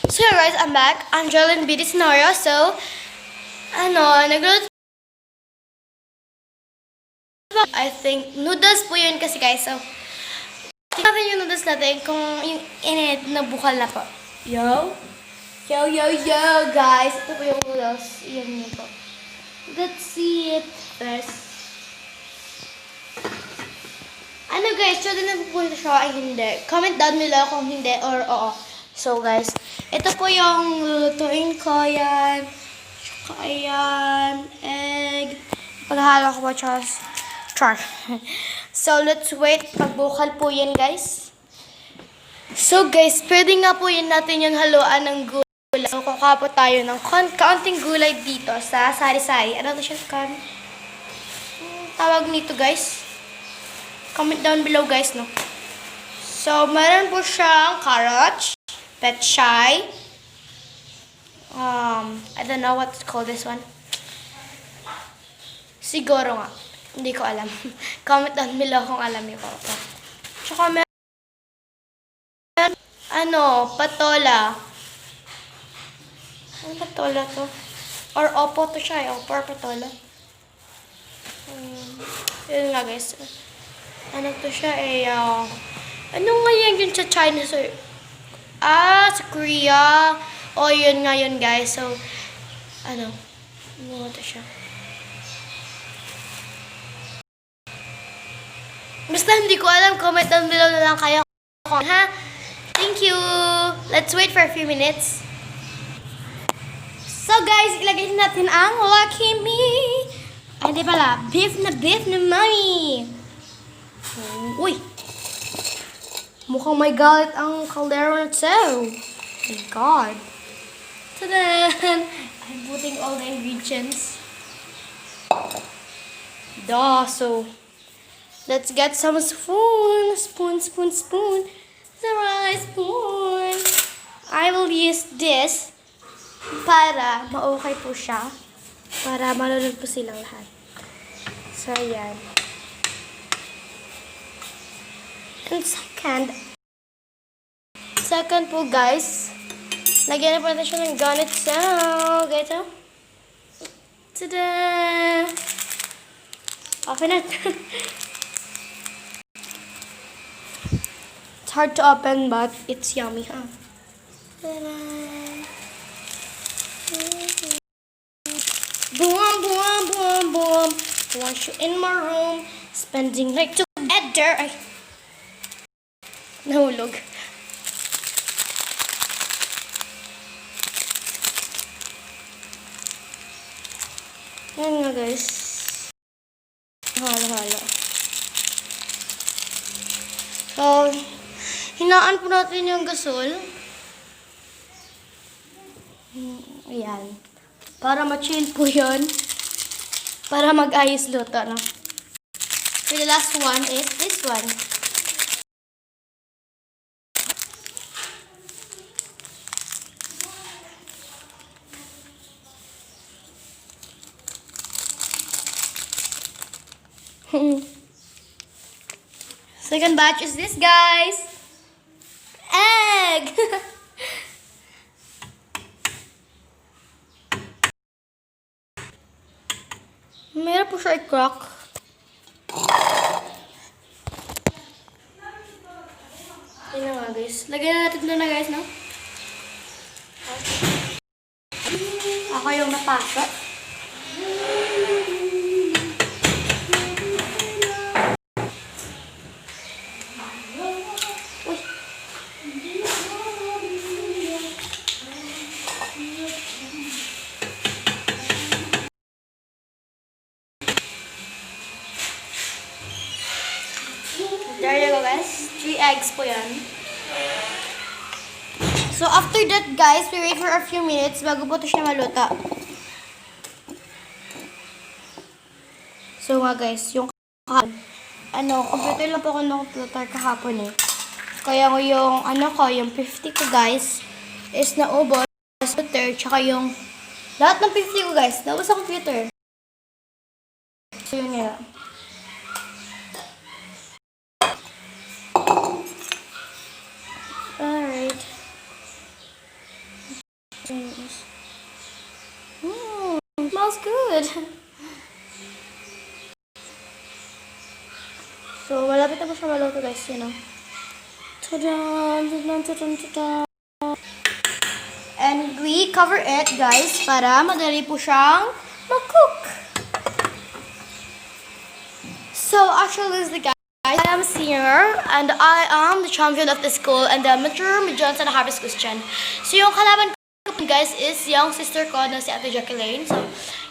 So guys, I'm back. Angel and BD scenario. So, nagluluto I think noodles po yun kasi guys. So, tingnan natin yung noodles natin kung yung init na bukal na po. Yo! Yo, yo, yo, guys! Ito po yung noodles. Yan yun po. Let's see it first. Ano guys, sure din na pupunta siya ay hindi. Comment down below kung hindi or oo. So guys, ito po yung lulutuin ko yan. Tsaka ayan, egg. Paghalo ko po char. So let's wait. Pagbukal po yan guys. So guys, pwede nga po yun natin yung haluan ng gulay. So kukuha po tayo ng kaunting gulay dito sa sari-sari. Ano to siya? Tawag nito guys. Comment down below guys, no? So, meron po siyang carrots, petchay, I don't know what to call this one. Siguro nga. Hindi ko alam. Comment down below kung alam niyo po. Tsaka meron, patola. Ano patola to? Or opo to siya, opo or patola. Yun nga guys. Ano to siya ano nga yan yun sa China? So, sa Korea. O, yun nga yun guys. So, ano to siya? Basta hindi ko alam. Comment down below na lang kayo. Ha? Thank you. Let's wait for a few minutes. So guys, ilagay natin ang Lucky Me. Ay, di pala. Beef na mommy. Uy! Mukhang may galit ang kaldero na ito. My God. Tadan! I'm putting all the ingredients. So, let's get some spoon. Spoon. The rice spoon. I will use this para ma-okay po siya. Para malunod po silang lahat. So, ayan. And second po guys, lagyan na po natin siya ng ganit sa ganito. Tada! Open it. It's hard to open but it's yummy, huh? Tada! Boom. Want you in my room, spending night together. Nahulog. Yan nga guys. Halo. So, hinaan po natin yung gasol. Ayan. Para ma-chill po yun. Para mag-ayos luto, no? For the last one is this one. Second batch is this, guys. Egg. Meron po siya i-crack. Yun na nga, guys. Lagyan natin ito na, guys, no? Ako yung napasok. There you go guys. 3 eggs po yan. So after that guys, we wait for a few minutes bago po ito siya maluto. So nga guys, yung computer lang po ako ng-computer kahapon eh. Kaya ko yung, yung 50 ko guys, is naubos sa computer, tsaka yung, lahat ng 50 ko guys, naubos sa computer. So yun nga. Alright. Smells good. So, malapit na po siya maluto guys, you know. Ta-da! Ta-da! And we cover it guys para madali po siyang mag-cook. So, actually, this is the guy. I am a senior and I am the champion of the school and the mature Johnson Harvest Christian. So, yung kalaban ko guys is yung sister ko na si Ate Jacqueline. So,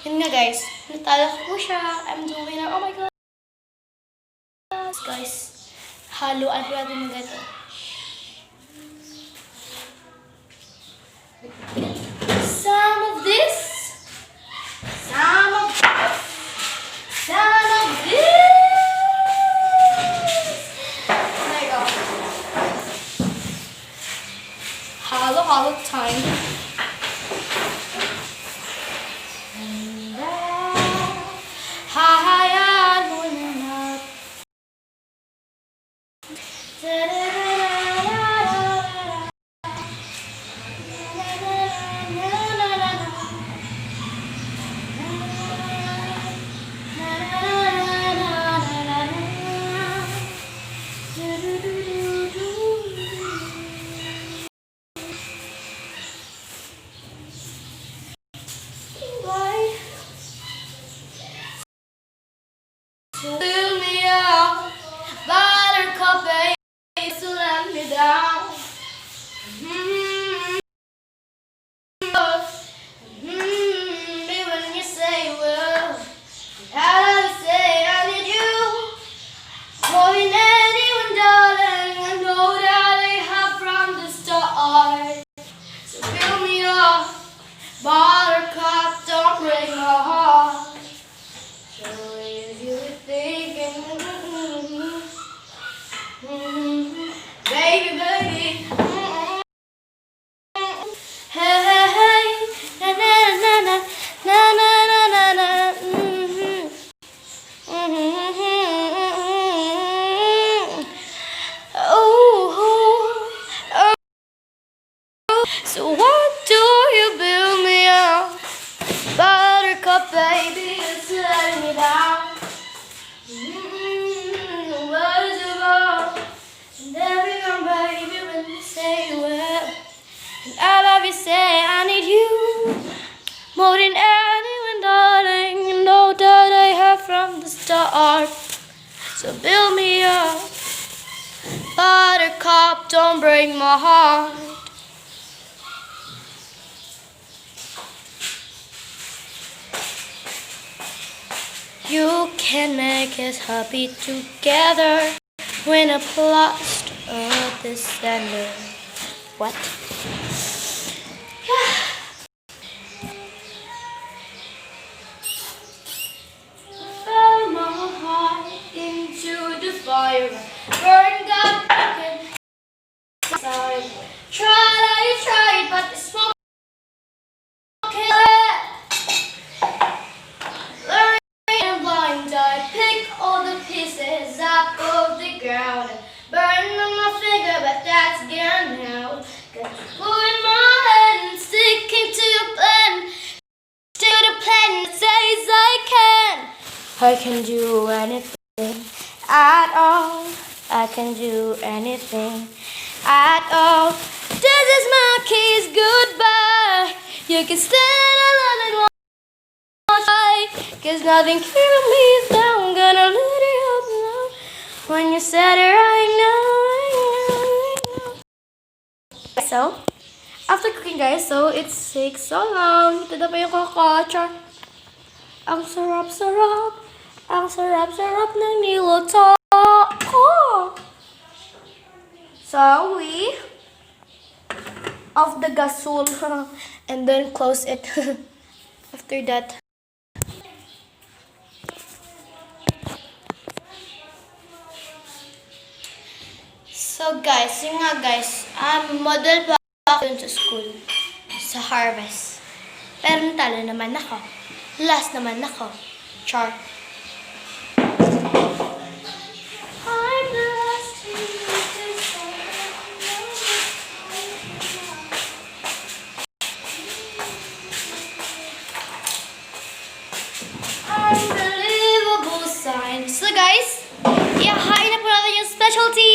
yun nga guys. Natalo ko siya. I'm the winner. Oh my god. Guys, haluan po natin mga ito. Some of this. Some of this. Some of this. There you go. Halo time. Fill me up, buttercup, baby, so let me down. When you say, well, how do you say I need you more than anyone, darling? I know that I have from the start. So fill me up, buttercup, don't break my heart. Baby, baby. Hey, hey, hey. Na na na na na na na na na. So what do you build me up? Buttercup, baby, it's letting me down. What is it about? And everyone, baby, when you say you will. And I love you, say I need you more than anyone, darling. You know that I have from the start. So build me up, buttercup, don't break my heart. You can make us happy together when a plot of the center. What? Fell my heart into the fire, burned up broken. Sorry, tried, but the smoke killed it. I pick all the pieces up of the ground, burn on my finger, but that's gone now. Got you pulling my head and sticking to your plan, to the plan that says I can do anything at all. I can do anything at all. This is my kiss goodbye. You can stand alone and walk. Cause nothing can keep me down. Gonna let it up now. When you said it right now. So, after cooking guys, so it takes so long. Ito na pa yung kakacha. Ang sarap-sarap. Ang sarap-sarap ng niluto ko. So, we off the gasol and then close it after that. So guys, yun nga guys, model pa ako yun sa school, sa harvest. Pero natalo naman ako. Last naman ako. Char. I'm the last to guys, ihahain na po natin yung specialty